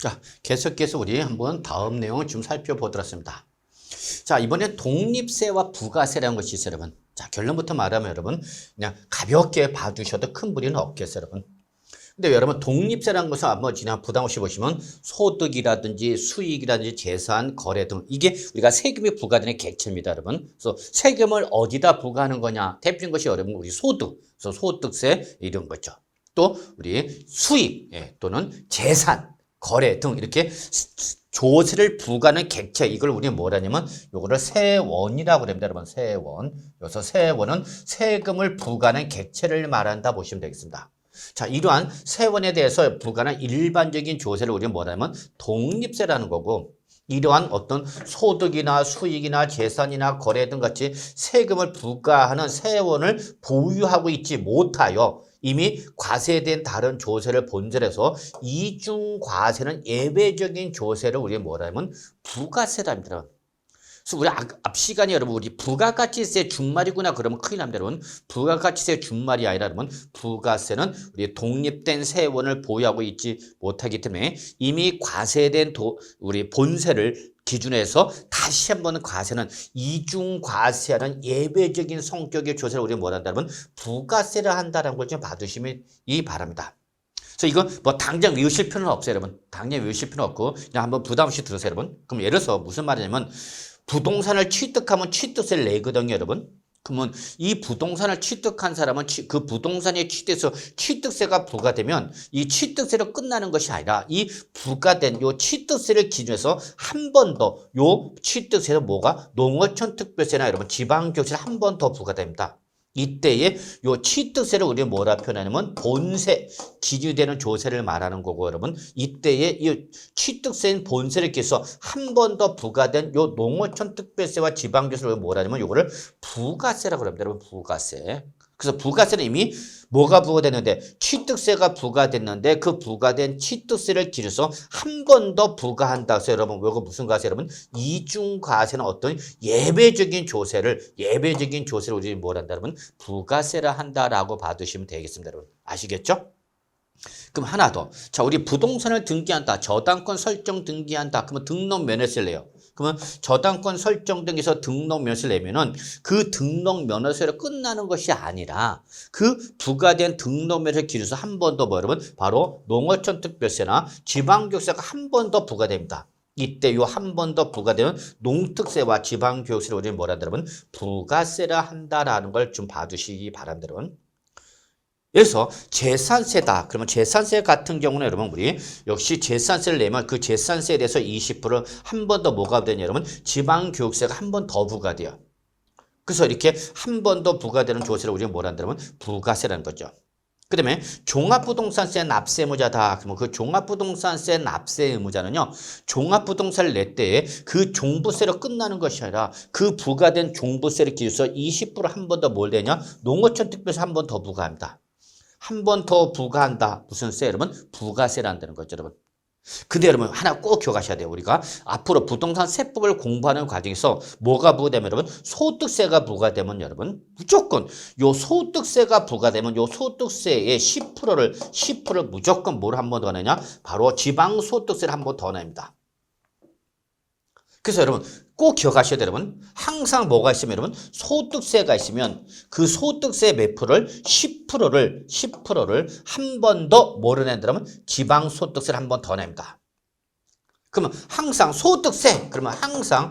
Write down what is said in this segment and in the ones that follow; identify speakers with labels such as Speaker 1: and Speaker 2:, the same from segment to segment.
Speaker 1: 자, 계속해서 우리 한번 다음 내용을 좀 살펴보도록 하겠습니다. 자, 이번에 독립세와 부가세라는 것이 있어요, 여러분. 자, 결론부터 말하면 여러분, 그냥 가볍게 봐주셔도 큰 무리는 없겠어요, 여러분. 근데 여러분, 독립세라는 것은 한번 그냥 부담 없이 보시면 소득이라든지 수익이라든지 재산, 거래 등 이게 우리가 세금이 부과되는 객체입니다, 여러분. 그래서 세금을 어디다 부과하는 거냐? 대표적인 것이 여러분, 우리 소득, 그래서 소득세 이런 거죠. 또 우리 수익 또는 재산, 거래 등 이렇게 조세를 부과하는 객체, 이걸 우리 뭐라 하냐면 요거를 세원이라고 합니다, 여러분. 세원. 그래서 세원은 세금을 부과하는 객체를 말한다 보시면 되겠습니다. 자, 이러한 세원에 대해서 부과하는 일반적인 조세를 우리가 뭐라면 독립세라는 거고, 이러한 어떤 소득이나 수익이나 재산이나 거래 등 같이 세금을 부과하는 세원을 보유하고 있지 못하여 이미 과세된 다른 조세를 본질해서 이중과세는 예외적인 조세를 우리가 뭐라면 부가세랍니다. 그래서 우리 앞 시간에 여러분 우리 부가가치세 준말이구나 그러면 큰일 납니다, 여러분. 부가가치세 준말이 아니라 여러분 부가세는 우리 독립된 세원을 보유하고 있지 못하기 때문에 이미 과세된 우리 본세를 기준해서 다시 한번 과세는 이중과세하는 예외적인 성격의 조세를 우리가 뭐라 한다면 부가세를 한다는 걸 좀 봐두시면 바랍니다. 그래서 이거 뭐 당장 외우실 필요는 없어요, 여러분. 당장 외우실 필요는 없고 그냥 한번 부담 없이 들으세요, 여러분. 그럼 예를 들어서 무슨 말이냐면 부동산을 취득하면 취득세를 내거든요, 여러분. 그러면 이 부동산을 취득한 사람은 그 부동산에 취득해서 취득세가 부과되면 이 취득세로 끝나는 것이 아니라 이 부과된 요 취득세를 기준해서 한 번 더 요 취득세는 뭐가 농어촌 특별세나 여러분 지방교세를 한 번 더 부과됩니다. 이때에 요 취득세를 우리가 뭐라 표현하냐면 본세 기준이 되는 조세를 말하는 거고, 여러분 이때에 이 취득세인 본세를 기해서 한 번 더 부과된 요 농어촌 특별세와 지방교세를 뭐라 하냐면 요거를 부가세라고 합니다, 여러분. 부가세. 그래서 부가세는 이미 뭐가 부과됐는데 취득세가 부과됐는데 그 부과된 취득세를 기준해서 한 번 더 부과한다. 그래서 여러분 이거 무슨 과세, 여러분? 이중과세는 어떤 예외적인 조세를 우리 뭐라 한다, 여러분? 부가세라 한다라고 봐두시면 되겠습니다, 여러분. 아시겠죠? 그럼 하나 더. 자, 우리 부동산을 등기한다. 저당권 설정 등기한다. 그러면 등록 면허세를 내요. 그러면 저당권 설정 등기에서 등록 면허세를 내면은 그 등록 면허세로 끝나는 것이 아니라 그 부과된 등록 면허세 기준에서 한 번 더 뭐 여러분? 바로 농어촌 특별세나 지방교세가 한 번 더 부과됩니다. 이때 요 한 번 더 부과되는 농특세와 지방교육세를 우리는 뭐라 한다, 여러분? 부가세라 한다라는 걸 좀 봐두시기 바랍니다, 여러분. 그래서 재산세다. 그러면 재산세 같은 경우는 여러분 우리 역시 재산세를 내면 그 재산세에 대해서 20% 한 번 더 뭐가 되냐, 여러분? 지방교육세가 한 번 더 부과돼요. 그래서 이렇게 한 번 더 부과되는 조세를 우리가 뭐라 한다면 부가세라는 거죠. 그 다음에 종합부동산세 납세 의무자다. 그러면 그 종합부동산세 납세 의무자는요, 종합부동산을 낼 때 그 종부세로 끝나는 것이 아니라 그 부과된 종부세를 기준해서 20% 한 번 더 뭘 내냐? 농어촌 특별세 한 번 더 부과합니다. 한 번 더 부과한다. 무슨 세, 여러분? 부가세라는 거죠, 여러분. 근데 여러분 하나 꼭 기억하셔야 돼요. 우리가 앞으로 부동산 세법을 공부하는 과정에서 뭐가 부과되면 여러분? 소득세가 부과되면 여러분 무조건 요 소득세가 부과되면 요 소득세의 10%를 무조건 뭘 한 번 더 내냐? 바로 지방소득세를 한 번 더 냅니다. 그래서 여러분 꼭 기억하셔야 돼요, 여러분. 항상 뭐가 있으면 여러분 소득세가 있으면 그 소득세 몇 프로를 10%를 한 번 더 뭐를 낸다면 지방소득세를 한 번 더 냅니다. 그러면 항상 소득세 그러면 항상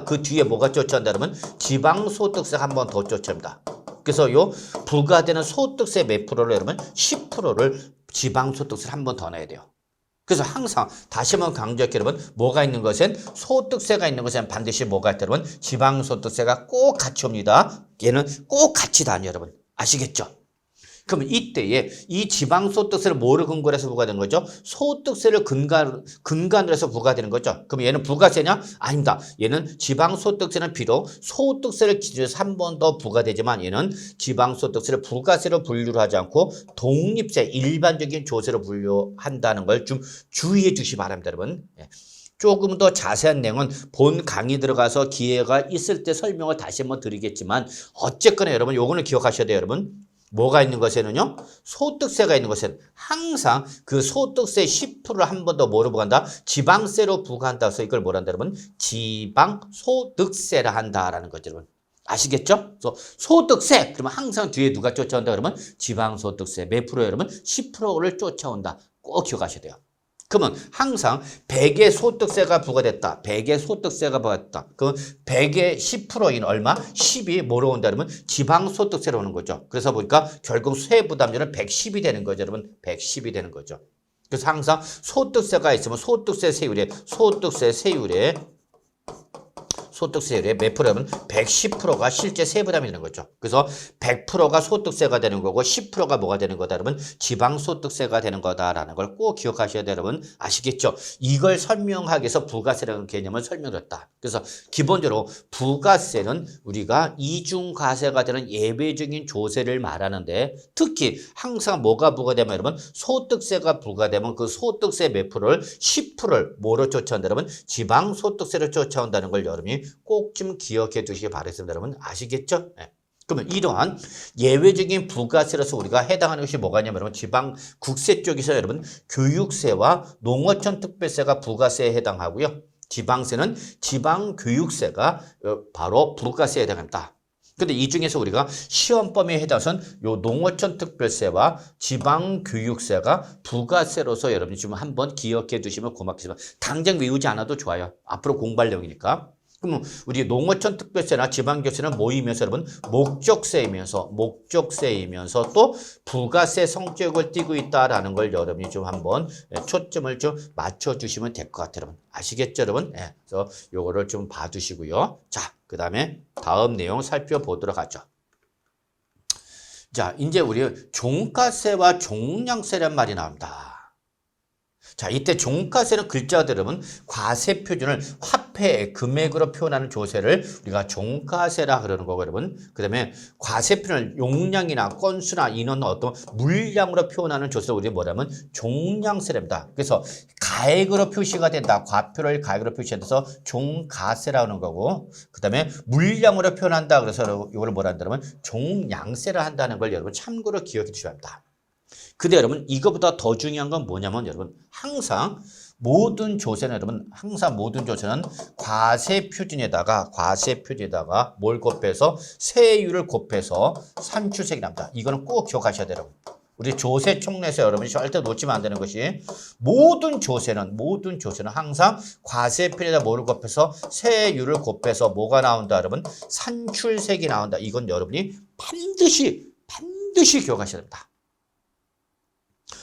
Speaker 1: 그 뒤에 뭐가 쫓아온다 그러면 지방소득세가 한 번 더 쫓아옵니다. 그래서 요 부과되는 소득세 몇 프로를 여러분 10%를 지방소득세를 한 번 더 내야 돼요. 그래서 항상 다시 한번 강조할게요, 여러분. 뭐가 있는 것은 소득세가 있는 것은 반드시 뭐가 있다, 여러분? 지방소득세가 꼭 같이 옵니다. 얘는 꼭 같이 다녀요, 여러분. 아시겠죠? 그러면 이때에 이 지방소득세를 뭐를 근거로 해서 부과되는 거죠? 소득세를 근간으로 해서 부과되는 거죠. 그럼 얘는 부가세냐? 아닙니다. 얘는 지방소득세는 비록 소득세를 기준해서 한 번 더 부과되지만 얘는 지방소득세를 부가세로 분류를 하지 않고 독립세, 일반적인 조세로 분류한다는 걸 좀 주의해 주시기 바랍니다, 여러분. 조금 더 자세한 내용은 본 강의 들어가서 기회가 있을 때 설명을 다시 한번 드리겠지만 어쨌거나 여러분 요거는 기억하셔야 돼요, 여러분. 뭐가 있는 것에는요? 소득세가 있는 것에는 항상 그 소득세 10%를 한 번 더 뭐로 부과한다? 지방세로 부과한다. 그래서 이걸 뭐라 한다, 여러분? 지방소득세라 한다라는 거죠, 여러분. 아시겠죠? 그래서 소득세, 그러면 항상 뒤에 누가 쫓아온다 그러면 지방소득세. 몇 프로예요, 여러분? 10%를 쫓아온다. 꼭 기억하셔야 돼요. 그러면 항상 100의 소득세가 부과됐다. 100의 소득세가 부과됐다. 그럼 100의 10%인 얼마? 10이 뭐로 온다 그러면 지방소득세로 오는 거죠. 그래서 보니까 결국 세부담률은 110이 되는 거죠. 여러분 110이 되는 거죠. 그래서 항상 소득세가 있으면 소득세 세율에 몇 프로면 110%가 실제 세부담이 되는 거죠. 그래서 100%가 소득세가 되는 거고 10%가 뭐가 되는 거다 여러분? 지방소득세가 되는 거다라는 걸 꼭 기억하셔야 돼요. 여러분 아시겠죠? 이걸 설명하기 위해서 부가세라는 개념을 설명했다. 그래서 기본적으로 부가세는 우리가 이중과세가 되는 예외적인 조세를 말하는데 특히 항상 뭐가 부과되면 여러분? 소득세가 부과되면 그 소득세 몇 프로를 10%를 뭐로 쫓아온다 여러분? 지방소득세로 쫓아온다는 걸 여러분이 꼭 좀 기억해 두시기 바라겠습니다. 여러분 아시겠죠? 네. 그러면 이러한 예외적인 부가세로서 우리가 해당하는 것이 뭐가 있냐면 여러분 지방 국세 쪽에서 여러분 교육세와 농어촌 특별세가 부가세에 해당하고요. 지방세는 지방교육세가 바로 부가세에 해당합니다. 근데 이 중에서 우리가 시험 범위에 해당해서는 요 농어촌 특별세와 지방교육세가 부가세로서 여러분이 좀 한번 기억해 두시면 고맙겠습니다. 당장 외우지 않아도 좋아요. 앞으로 공부할 내용이니까. 그러면 우리 농어촌 특별세나 지방교육세는 모이면서 여러분 목적세이면서 또 부가세 성격을 띠고 있다라는 걸 여러분이 좀 한번 초점을 좀 맞춰주시면 될 것 같아요. 여러분 아시겠죠 여러분? 네, 그래서 요거를 좀 봐두시고요. 자, 그 다음에 다음 내용 살펴보도록 하죠. 자, 이제 우리 종가세와 종량세란 말이 나옵니다. 자, 이때 종가세는 글자가 들으면 과세 표준을 화폐 금액으로 표현하는 조세를 우리가 종가세라 그러는 거고 여러분. 그다음에 과세 표준을 용량이나 건수나 인원 어떤 물량으로 표현하는 조세를 우리가 뭐냐면 종량세랍니다. 그래서 가액으로 표시가 된다. 과표를 가액으로 표시해서 종가세라 하는 거고. 그다음에 물량으로 표현한다. 그래서 이걸 뭐라 한다면 종량세라 한다는 걸 여러분 참고로 기억해 주셔야 합니다. 근데 여러분 이거보다 더 중요한 건 뭐냐면 여러분 항상 모든 조세는 과세 표준에다가 뭘 곱해서 세율을 곱해서 산출세액이 납니다. 이거는 꼭 기억하셔야 돼요. 여러분. 우리 조세 총례에서 여러분이 절대 놓치면 안 되는 것이 모든 조세는 항상 과세 표준에다 뭐를 곱해서 세율을 곱해서 뭐가 나온다 여러분? 산출세액이 나온다. 이건 여러분이 반드시 기억하셔야 됩니다.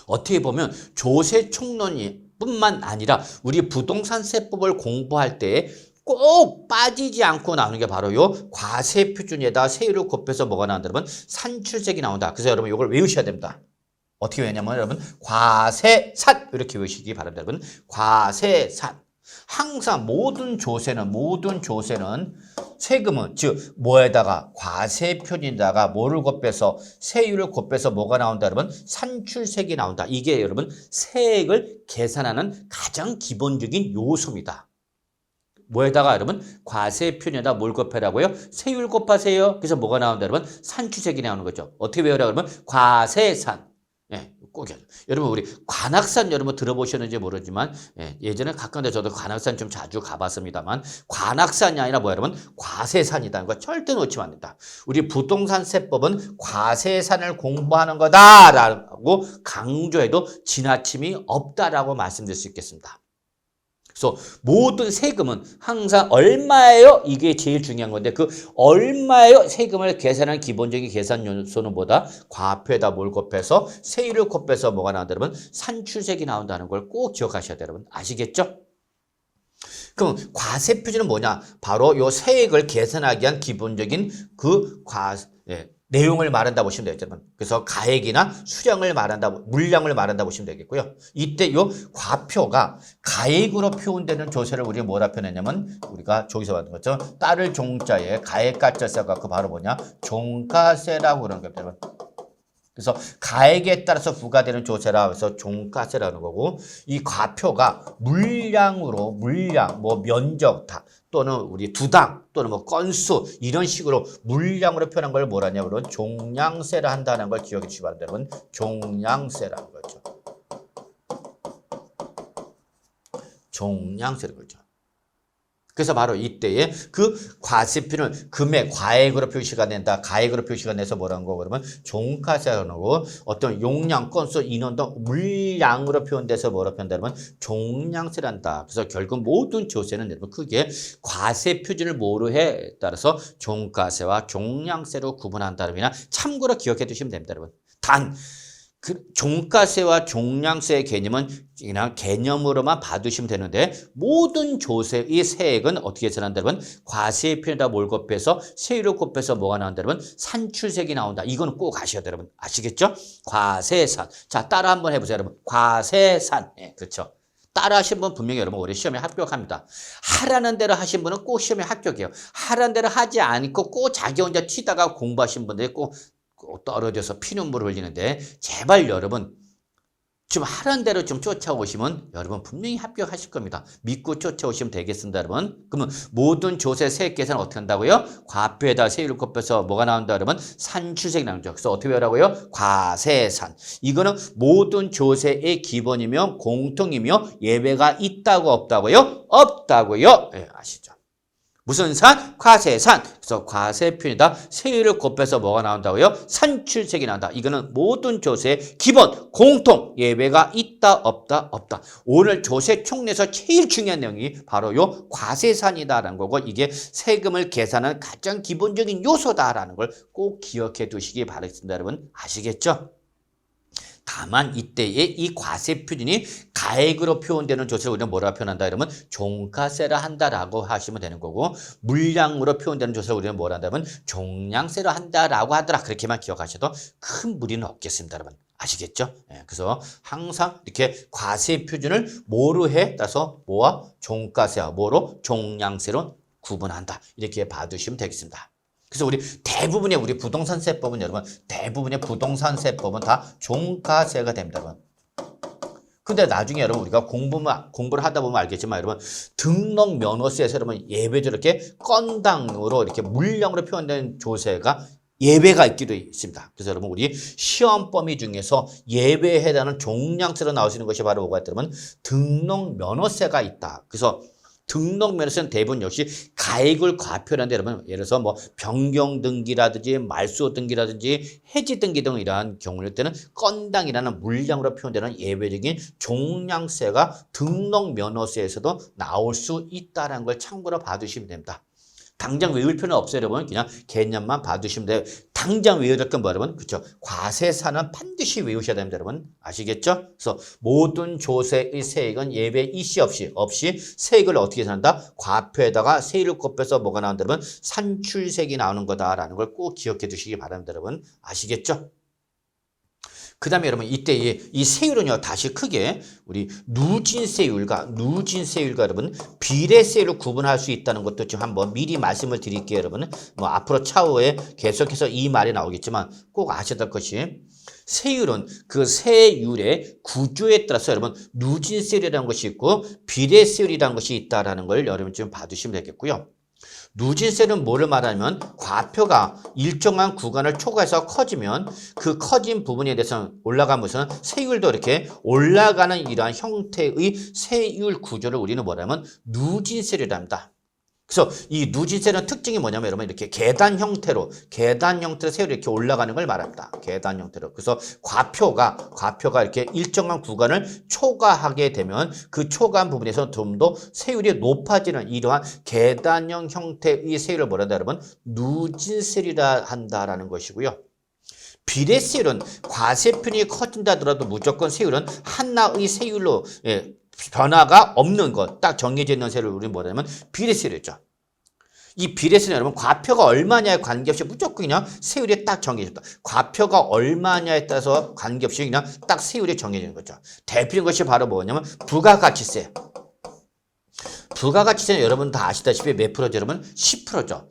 Speaker 1: 어떻게 보면 조세 총론이 뿐만 아니라 우리 부동산세법을 공부할 때 꼭 빠지지 않고 나오는 게 바로 요 과세 표준에다 세율을 곱해서 뭐가 나온다 여러분? 산출세액이 나온다. 그래서 여러분 이걸 외우셔야 됩니다. 어떻게 외우냐면 여러분 과세산 이렇게 외우시기 바랍니다. 여러분 과세산. 항상 모든 조세는 세금은 즉 뭐에다가 과세 표준에다가 뭐를 곱해서 세율을 곱해서 뭐가 나온다 여러분? 산출세액이 나온다. 이게 여러분 세액을 계산하는 가장 기본적인 요소입니다. 뭐에다가 여러분 과세 표준에다 뭘 곱하라고요? 세율 곱하세요. 그래서 뭐가 나온다 여러분? 산출세액이 나오는 거죠. 어떻게 외우라고 그러면 과세산. 예, 꼭 여러분 우리 관악산 여러분 들어보셨는지 모르지만 예전에 가까운데 저도 관악산 좀 자주 가봤습니다만 관악산이 아니라 뭐야 여러분 과세산이다. 이거 절대 놓치면 안 된다. 우리 부동산세법은 과세산을 공부하는 거다라고 강조해도 지나침이 없다라고 말씀드릴 수 있겠습니다. 그래서 모든 세금은 항상 얼마예요? 이게 제일 중요한 건데 그 얼마예요? 세금을 계산하는 기본적인 계산 요소는 뭐다? 과표에다 뭘 곱해서 세율을 곱해서 뭐가 나온다 여러분? 산출세액이 나온다는 걸 꼭 기억하셔야 돼요. 여러분 아시겠죠? 그럼 과세 표준은 뭐냐? 바로 요 세액을 계산하기 위한 기본적인 그 내용을 말한다 보시면 되겠죠. 그래서 가액이나 수량을 말한다, 물량을 말한다 보시면 되겠고요. 이때 요 과표가 가액으로 표현되는 조세를 우리가 뭐라 표현했냐면 우리가 저기서 봤던 것처럼 따를 종자에 가액 가짜 써갖고 바로 뭐냐? 종가세라고 그러는 겁니다. 그래서 가액에 따라서 부과되는 조세라 해서 종가세라는 거고 이 과표가 물량으로 물량 뭐 면적 다 또는 우리 두당 또는 뭐 건수 이런 식으로 물량으로 표현한 걸 뭐라냐 그러면 종량세를 한다는 걸 기억해 주시기 바랍니다. 여러분 종량세라는 거죠. 종량세를 걸죠. 그래서 바로 이때에 그 과세표는 금액, 과액으로 표시가 된다. 가액으로 표시가 돼서 뭐라는 거 그러면 종가세라는 거고 어떤 용량, 건수, 인원 등 물량으로 표현돼서 뭐라고 표현되면 종량세란다. 그래서 결국 모든 조세는 여러분 크게 과세 표준을 뭐로 해 따라서 종가세와 종량세로 구분한다는 의미나 참고로 기억해 두시면 됩니다. 여러분. 단 그 종가세와 종량세의 개념은 그냥 개념으로만 봐두시면 되는데 모든 조세의 세액은 어떻게 전한다면 과세의 표현에다 뭘 곱해서 세율을 곱해서 뭐가 나온다 여러분 산출세액이 나온다. 이건 꼭 아셔야 돼요 여러분. 아시겠죠? 과세산. 자 따라 한번 해보세요 여러분. 과세산. 네, 그렇죠. 따라 하신 분 분명히 여러분 올해 시험에 합격합니다. 하라는 대로 하신 분은 꼭 시험에 합격해요. 하라는 대로 하지 않고 꼭 자기 혼자 튀다가 공부하신 분들이 꼭 떨어져서 피눈물을 흘리는데 제발 여러분 좀 하라는 대로 좀 쫓아오시면 여러분 분명히 합격하실 겁니다. 믿고 쫓아오시면 되겠습니다 여러분. 그러면 모든 조세 세액 계산은 어떻게 한다고요? 과표에다 세율을 곱해서 뭐가 나온다 여러분? 산출세액이 나오죠. 그래서 어떻게 하라고요? 과세산. 이거는 모든 조세의 기본이며 공통이며 예외가 있다고 없다고요? 없다고요. 네, 아시죠? 무슨 산? 과세산. 그래서 과세 표현이다. 세율을 곱해서 뭐가 나온다고요? 산출세액이 나온다. 이거는 모든 조세의 기본, 공통, 예외가 있다, 없다, 없다. 오늘 조세 총리에서 제일 중요한 내용이 바로 요 과세산이다라는 거고 이게 세금을 계산하는 가장 기본적인 요소다라는 걸 꼭 기억해 두시기 바라겠습니다. 여러분 아시겠죠? 다만 이때의 이 과세 표준이 가액으로 표현되는 조세를 우리는 뭐라고 표현한다 이러면 종가세라 한다라고 하시면 되는 거고 물량으로 표현되는 조세를 우리는 뭐라 한다면 종량세로 한다라고 하더라. 그렇게만 기억하셔도 큰 무리는 없겠습니다. 여러분. 아시겠죠? 예, 그래서 항상 이렇게 과세 표준을 뭐로 해? 따라서 뭐와 종가세와 뭐로? 종량세로 구분한다. 이렇게 봐두시면 되겠습니다. 그래서 우리 부동산세법은 여러분 대부분의 부동산세법은 다 종가세가 됩니다. 여러분. 근데 나중에 여러분 우리가 공부를 하다 보면 알겠지만 여러분 등록 면허세에서 여러분 예외적으로 이렇게 건당으로 이렇게 물량으로 표현된 조세가 예외가 있기도 있습니다. 그래서 여러분 우리 시험 범위 중에서 예외에 해당하는 종량세로 나올 수 있는 것이 바로 뭐가 있다면 등록 면허세가 있다. 그래서 등록 면허세는 대부분 역시 가액을 과표하는데 여러분 예를 들어서 뭐 변경 등기라든지 말소 등기라든지 해지 등기 등 이러한 경우일 때는 건당이라는 물량으로 표현되는 예외적인 종량세가 등록 면허세에서도 나올 수 있다는 걸 참고로 봐두시면 됩니다. 당장 외울 필요는 없어요, 여러분. 그냥 개념만 봐두시면 돼요. 당장 외워야 될 건 뭐, 여러분? 그렇죠? 과세사는 반드시 외우셔야 됩니다, 여러분. 아시겠죠? 그래서 모든 조세의 세액은 예외 이시 없이 세액을 어떻게 산다? 과표에다가 세율을 곱해서 뭐가 나온다, 여러분? 산출세액이 나오는 거다라는 걸 꼭 기억해 두시기 바랍니다, 여러분. 아시겠죠? 그 다음에 여러분 이때 이 세율은요 다시 크게 우리 누진세율과 여러분 비례세율을 구분할 수 있다는 것도 좀 한번 미리 말씀을 드릴게요. 여러분 뭐 앞으로 차후에 계속해서 이 말이 나오겠지만 꼭 아셔야 될 것이 세율은 그 세율의 구조에 따라서 여러분 누진세율이라는 것이 있고 비례세율이라는 것이 있다는 걸 여러분 좀 봐두시면 되겠고요. 누진세는 뭐를 말하냐면 과표가 일정한 구간을 초과해서 커지면 그 커진 부분에 대해서 올라가면서 세율도 이렇게 올라가는 이러한 형태의 세율 구조를 우리는 뭐냐면 누진세율이라 합니다. 그래서 이 누진세는 특징이 뭐냐면 여러분 이렇게 계단 형태로 세율이 이렇게 올라가는 걸 말합니다. 계단 형태로. 그래서 과표가 이렇게 일정한 구간을 초과하게 되면 그 초과한 부분에서 좀 더 세율이 높아지는 이러한 계단형 형태의 세율을 뭐라 한다 여러분? 누진세율이라 한다라는 것이고요. 비례세율은 과세표준이 커진다 하더라도 무조건 세율은 하나의 세율로 변화가 없는 것, 딱 정해져 있는 세율을 우리는 뭐냐면 비례세율이죠. 이 비례세는 여러분 과표가 얼마냐에 관계없이 무조건 그냥 세율이 딱 정해졌다. 과표가 얼마냐에 따라서 관계없이 그냥 딱 세율이 정해지는 거죠. 대표적인 것이 바로 뭐냐면 부가가치세. 부가가치세는 여러분 다 아시다시피 몇 프로죠? 여러분 10%죠.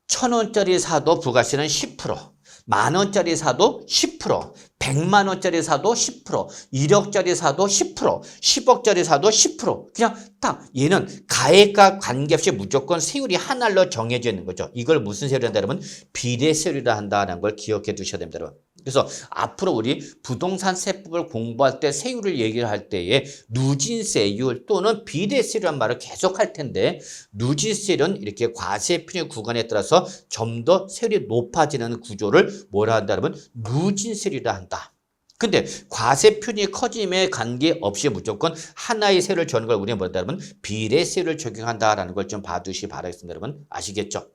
Speaker 1: 1,000원짜리 사도 부가세는 10%. 10,000원짜리 사도 10%, 100만 원짜리 사도 10%, 1억짜리 사도 10%, 10억짜리 사도 10%. 그냥 딱 얘는 가액과 관계없이 무조건 세율이 하나로 정해져 있는 거죠. 이걸 무슨 세율이라 한다 그러면 비례세율이라 한다는 걸 기억해 두셔야 됩니다, 여러분. 그래서 앞으로 우리 부동산 세법을 공부할 때 세율을 얘기를 할 때에 누진세율 또는 비례세율이라는 말을 계속 할 텐데 누진세율은 이렇게 과세 편익 구간에 따라서 좀 더 세율이 높아지는 구조를 뭐라 한다 그러면 누진세율이라 한다. 근데 과세 편익이 커짐에 관계없이 무조건 하나의 세율을 정하는 걸 우리는 뭐라 하면 비례세율을 적용한다라는 걸 좀 봐두시기 바라겠습니다. 여러분 아시겠죠?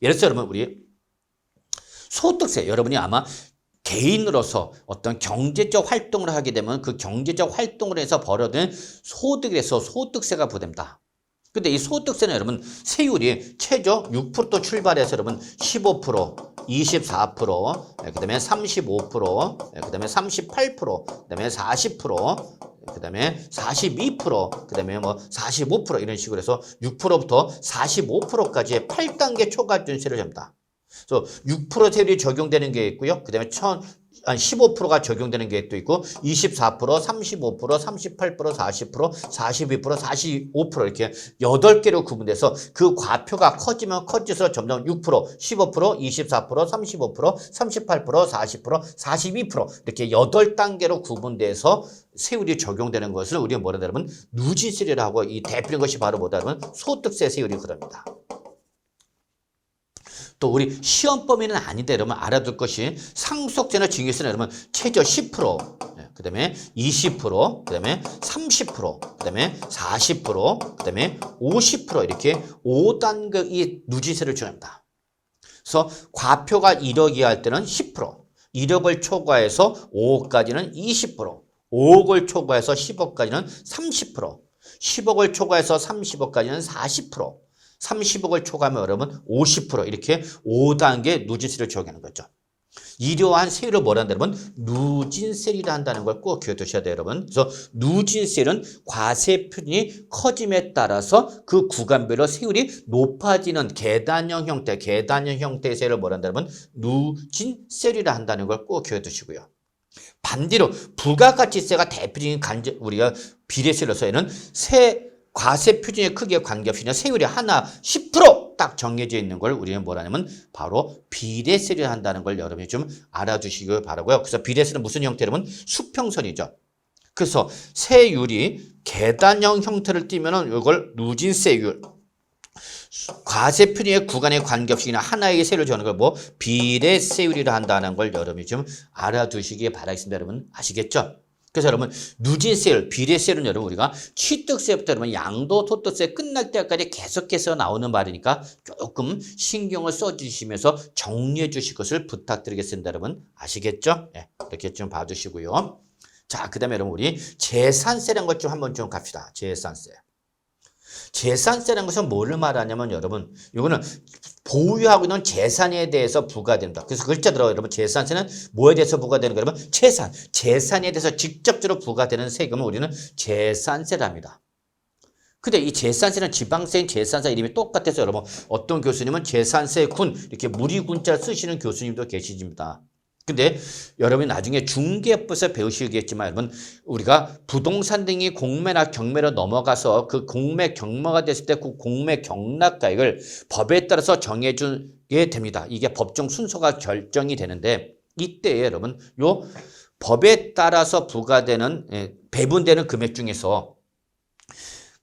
Speaker 1: 예를 들어서 여러분 우리 소득세 여러분이 아마 개인으로서 어떤 경제적 활동을 하게 되면 그 경제적 활동을 해서 벌어들인 소득에서 소득세가 부과됩니다. 근데 이 소득세는 여러분 세율이 최저 6%또 출발해서 여러분 15%, 24%, 그다음에 35%, 그다음에 38%, 그다음에 40%, 그다음에 42%, 그다음에 뭐 45% 이런 식으로 해서 6%부터 45%까지의 8단계 초과준세를 잡니다. 그래서 6% 세율이 적용되는 게 있고요. 그다음에 15%가 적용되는 게 또 있고 24%, 35%, 38%, 40%, 42%, 45% 이렇게 8개로 구분돼서 그 과표가 커지면 커질수록 점점 6%, 15%, 24%, 35%, 38%, 40%, 42% 이렇게 8단계로 구분돼서 세율이 적용되는 것을 우리가 뭐라 하면 누진세율이라고 하고 이 대표적인 것이 바로 뭐다 하면 소득세 세율이 그럽니다. 또 우리 시험 범위는 아닌데 여러분 알아둘 것이 상속세나 징역세는 여러분 최저 10%, 그다음에 20%, 그다음에 30%, 그다음에 40%, 그다음에 50% 이렇게 5단계의 누진세를 정합니다. 그래서 과표가 1억 이하 할 때는 10%, 1억을 초과해서 5억까지는 20%, 5억을 초과해서 10억까지는 30%, 10억을 초과해서 30억까지는 40%, 30억을 초과하면 여러분 50% 이렇게 5단계 누진세를 적용하는 거죠. 이러한 세율을 뭐라 한다면 누진세율이라 한다는 걸 꼭 기억해 두셔야 돼요, 여러분. 그래서 누진세율은 과세 편이 커짐에 따라서 그 구간별로 세율이 높아지는 계단형 형태의 세율을 뭐라 한다면 누진세율이라 한다는 걸 꼭 기억해 두시고요. 반대로 부가가치세가 대표적인 우리가 비례세율로서는 과세 표준의 크기에 관계없이 세율이 하나 10% 딱 정해져 있는 걸 우리는 뭐라냐면 바로 비례세를 한다는 걸 여러분이 좀 알아두시길 바라고요. 그래서 비례세는 무슨 형태냐면 수평선이죠. 그래서 세율이 계단형 형태를 띠면은 이걸 누진세율, 과세 편익의 구간에 관계없이 그냥 하나의 세율을 정하는 걸 뭐 비례세율이라 한다는 걸 여러분이 좀 알아두시기 바라겠습니다. 여러분 아시겠죠? 그래서 여러분 누진세율, 비례세율은 여러분 우리가 취득세부터 여러분 양도소득세 끝날 때까지 계속해서 나오는 말이니까 조금 신경을 써주시면서 정리해 주실 것을 부탁드리겠습니다. 여러분 아시겠죠? 네, 이렇게 좀 봐주시고요. 자, 그 다음에 여러분 우리 재산세라는 것 좀 한번 좀 갑시다. 재산세. 재산세라는 것은 뭐를 말하냐면 여러분 이거는 보유하고 있는 재산에 대해서 부과된다. 그래서 글자 들어요. 여러분 재산세는 뭐에 대해서 부과되는 거냐면 재산에 대해서 직접적으로 부과되는 세금을 우리는 재산세랍니다. 근데 이 재산세는 지방세인 재산세 이름이 똑같아서 여러분 어떤 교수님은 재산세군 이렇게 무리군자 쓰시는 교수님도 계시집니다. 근데 여러분이 나중에 중개법에서 배우시겠지만 여러분 우리가 부동산 등이 공매나 경매로 넘어가서 그 공매 경매가 됐을 때 그 공매 경락가액을 법에 따라서 정해주게 됩니다. 이게 법정 순서가 결정이 되는데 이때 여러분 요 법에 따라서 부과되는 배분되는 금액 중에서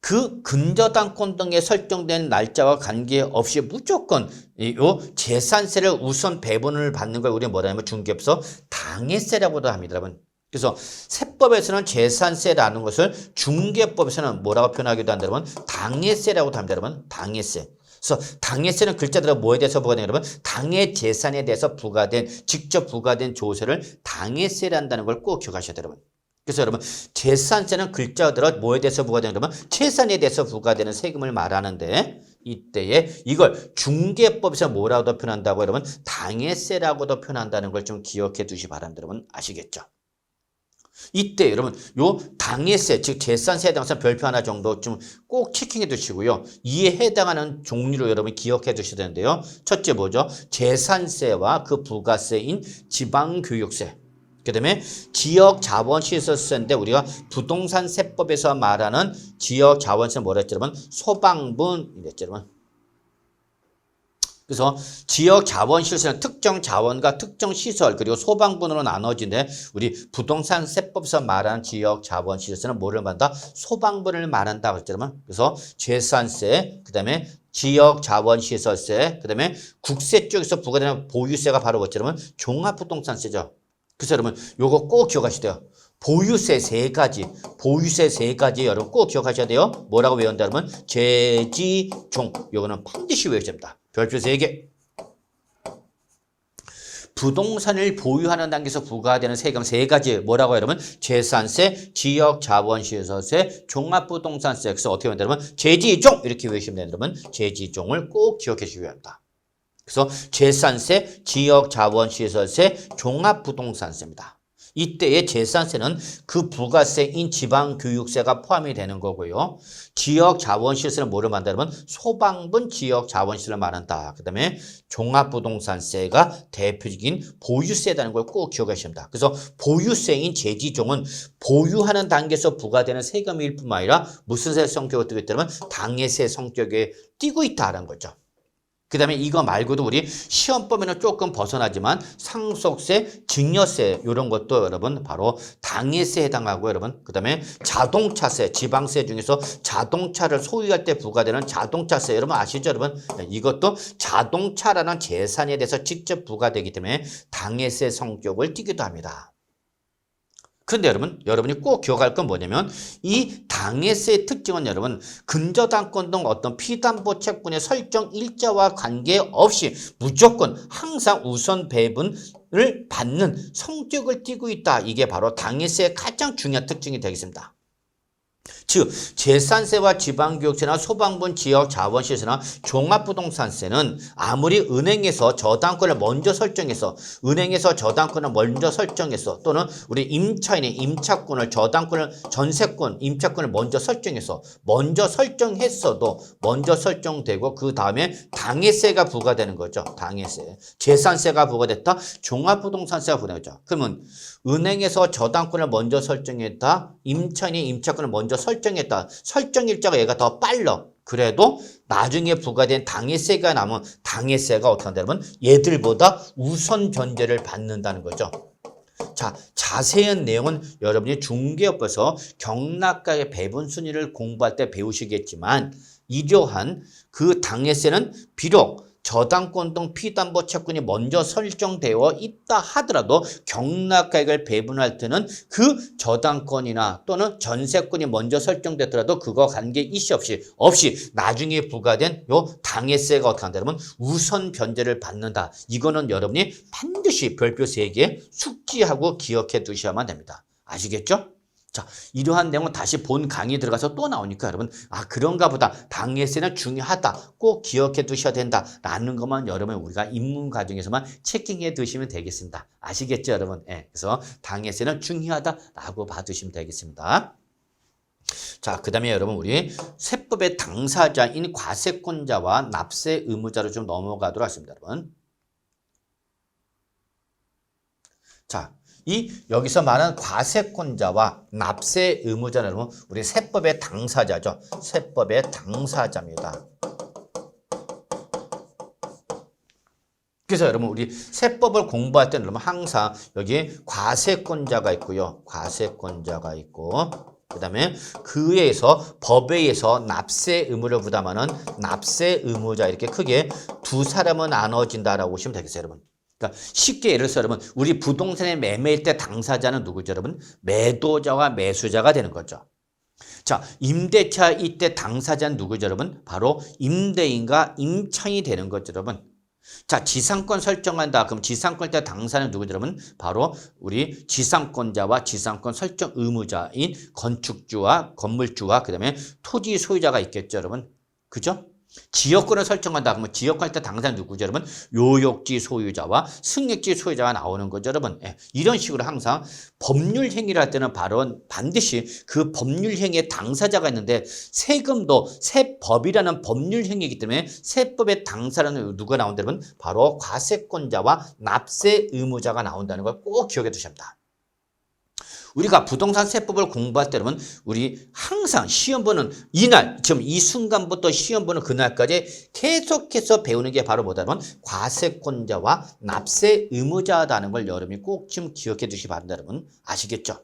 Speaker 1: 그 근저당권 등에 설정된 날짜와 관계없이 무조건 이 재산세를 우선 배분을 받는 걸 우리가 뭐라 하면 중개법에서 당해세라고도 합니다, 여러분. 그래서 세법에서는 재산세라는 것을 중개법에서는 뭐라고 표현하기도 한다, 여러분? 당해세라고도 합니다, 여러분. 당해세. 그래서 당해세는 글자대로 뭐에 대해서 부과되는 여러분? 당해 재산에 대해서 직접 부과된 조세를 당해세란다는 걸 꼭 기억하셔야 돼요, 여러분. 그래서 여러분 재산세는 글자대로 뭐에 대해서 부과되는 여러분? 재산에 대해서 부과되는 세금을 말하는데 이때에 이걸 중개법에서 뭐라고도 표현한다고 여러분? 당해세라고도 표현한다는 걸 좀 기억해 두시 바랍니다. 여러분 아시겠죠? 이때 여러분 요 당해세 즉 재산세에 해당해서 별표 하나 정도 좀 꼭 체킹해 두시고요. 이에 해당하는 종류로 여러분 기억해 두셔야 되는데요. 첫째 뭐죠? 재산세와 그 부가세인 지방교육세. 그다음에 지역자원시설세인데 우리가 부동산세법에서 말하는 지역자원세 뭐라 했죠 여러분? 소방분 이랬죠 여러분. 그래서 지역 자원시설은 특정 자원과 특정 시설 그리고 소방분으로 나눠지는데 우리 부동산 세법에서 말하는 지역 자원시설은 뭐를 말한다? 소방분을 말한다 그랬잖아요. 그래서 재산세, 그다음에 지역 자원시설세, 그다음에 국세 쪽에서 부과되는 보유세가 바로 뭐냐면 종합부동산세죠. 그래서 여러분 요거 꼭 기억하셔야 돼요. 보유세 세 가지 여러분 꼭 기억하셔야 돼요. 뭐라고 외운다 여러분? 재지종. 요거는 반드시 외우셔야 됩니다. 별표 3개. 부동산을 보유하는 단계에서 부과되는 세금 3가지 뭐라고 여러분? 재산세, 지역자원시설세, 종합부동산세. 그래서 어떻게 하면 여러분? 재지종 이렇게 외우시면 돼요. 여러분 재지종을 꼭 기억해 주셔야 합니다. 그래서 재산세, 지역자원시설세, 종합부동산세입니다. 이때의 재산세는 그 부가세인 지방교육세가 포함이 되는 거고요. 지역자원시설은 뭐를 말한다면 소방분 지역자원시설을 말한다. 그 다음에 종합부동산세가 대표적인 보유세라는 걸 꼭 기억하셔야 합니다. 그래서 보유세인 재지종은 보유하는 단계에서 부과되는 세금일 뿐만 아니라 무슨 세 성격을 띠고 있다면 당해세 성격에 띠고 있다는 거죠. 그 다음에 이거 말고도 우리 시험범위는 조금 벗어나지만 상속세, 증여세 이런 것도 여러분 바로 당해세에 해당하고 여러분 그 다음에 자동차세, 지방세 중에서 자동차를 소유할 때 부과되는 자동차세 여러분 아시죠 여러분? 이것도 자동차라는 재산에 대해서 직접 부과되기 때문에 당해세 성격을 띠기도 합니다. 그런데 여러분이 꼭 기억할 건 뭐냐면 이 당해세의 특징은 여러분 근저당권 등 어떤 피담보 채권의 설정 일자와 관계없이 무조건 항상 우선 배분을 받는 성격을 띠고 있다. 이게 바로 당해세의 가장 중요한 특징이 되겠습니다. 즉 재산세와 지방교육세나 소방분 지역자원시설세나 종합부동산세는 아무리 은행에서 저당권을 먼저 설정해서 또는 우리 임차인의 임차권을 저당권을 전세권 임차권을 먼저 설정했어도 그 다음에 당해세가 부과되는 거죠. 당해세 재산세가 부과됐다. 종합부동산세가 부과되죠. 그러면 은행에서 저당권을 먼저 설정했다. 임차인이 임차권을 먼저 설정했다. 설정 일자가 얘가 더 빨라. 그래도 나중에 부과된 당해세가 남은 당해세가 어떻게 한다면 얘들보다 우선 변제를 받는다는 거죠. 자, 자세한 내용은 여러분이 중개업에서 경락가의 배분 순위를 공부할 때 배우시겠지만 이러한 그 당해세는 비록 저당권 등 피담보 채권이 먼저 설정되어 있다 하더라도 경락가액을 배분할 때는 그 저당권이나 또는 전세권이 먼저 설정됐더라도 그거 관계 이시 없이 나중에 부과된 요 당해세가 어떻게 한다면 우선 변제를 받는다. 이거는 여러분이 반드시 별표 3개 숙지하고 기억해 두셔야만 됩니다. 아시겠죠? 자, 이러한 내용은 다시 본 강의 들어가서 또 나오니까 여러분 그런가 보다 당해세는 중요하다 꼭 기억해 두셔야 된다라는 것만 여러분 우리가 입문 과정에서만 체킹해 두시면 되겠습니다. 아시겠죠 여러분? 그래서 당해세는 중요하다라고 봐두시면 되겠습니다. 자, 그 다음에 여러분 우리 세법의 당사자인 과세권자와 납세 의무자로 좀 넘어가도록 하겠습니다. 여러분. 자, 여기서 말하는 과세권자와 납세 의무자는 여러분 우리 세법의 당사자죠. 세법의 당사자입니다. 그래서 여러분 우리 세법을 공부할 때는 여러분 항상 여기 과세권자가 있고요. 과세권자가 있고 그 다음에 그에 의해서 법에 의해서 납세 의무를 부담하는 납세 의무자 이렇게 크게 두 사람은 나눠진다라고 보시면 되겠어요. 여러분. 그러니까 쉽게 예를 들어서 여러분 우리 부동산의 매매일 때 당사자는 누구죠 여러분? 매도자와 매수자가 되는 거죠. 자, 임대차 이때 당사자는 누구죠 여러분? 바로 임대인과 임차인이 되는 거죠 여러분. 자, 지상권 설정한다. 그럼 지상권 때 당사자는 누구죠 여러분? 바로 우리 지상권자와 지상권 설정 의무자인 건축주와 건물주와 그 다음에 토지 소유자가 있겠죠 여러분. 그죠? 지역권을 설정한다 그러면 지역할 때 당사자 누구죠, 여러분? 요역지 소유자와 승역지 소유자가 나오는 거죠, 여러분. 예, 이런 식으로 항상 법률 행위를 할 때는 바로 반드시 그 법률 행위의 당사자가 있는데 세금도 세법이라는 법률 행위이기 때문에 세법의 당사자는 누가 나온다, 여러분? 바로 과세권자와 납세 의무자가 나온다는 걸 꼭 기억해 두셔야 합니다. 우리가 부동산 세법을 공부할 때 여러분 우리 항상 시험 보는 이날 지금 이 순간부터 시험 보는 그날까지 계속해서 배우는 게 바로 뭐다면 과세권자와 납세 의무자라는 걸 여러분이 꼭 좀 기억해 두시기 바랍니다. 여러분 아시겠죠?